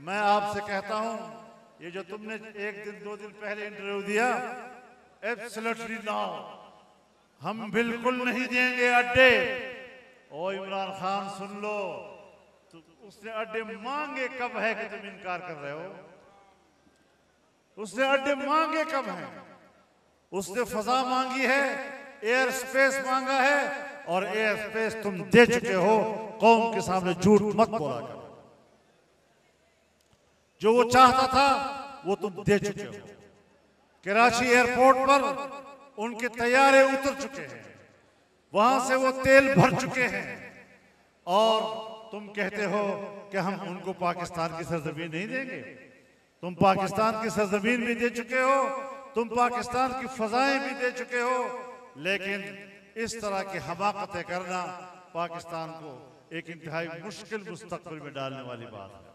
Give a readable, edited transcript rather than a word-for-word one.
मैं आपसे कहता हूं, ये जो तुमने एक दिन 2 दिन पहले इंटरव्यू दिया, एब्सोल्युटली नो, हम बिल्कुल नहीं देंगे अड्डे। ओ इमरान खान सुन लो, तो उसने अड्डे मांगे कब है कि तुम इनकार कर रहे हो? उसने अड्डे मांगे कब हैं? उसने फजा मांगी है, एयर स्पेस मांगा है, और एयर स्पेस तुम दे चुके हो। कौम के सामने झूठ मत बोला कर। जो वो चाहता था वो तुम दे चुके हो। कराची एयरपोर्ट पर उनके तैयारे उतर चुके हैं, वहां से वो तेल भर चुके हैं, और तुम कहते हो कि हम उनको पाकिस्तान की सरजमीन नहीं देंगे। तुम पाकिस्तान की सरजमीन भी दे चुके हो, तुम पाकिस्तान की फजाएं भी दे चुके हो, लेकिन इस तरह की हमाकतें करना पाकिस्तान को एक इंतहाई मुश्किल मुस्तकबिल में डालने वाली बात है।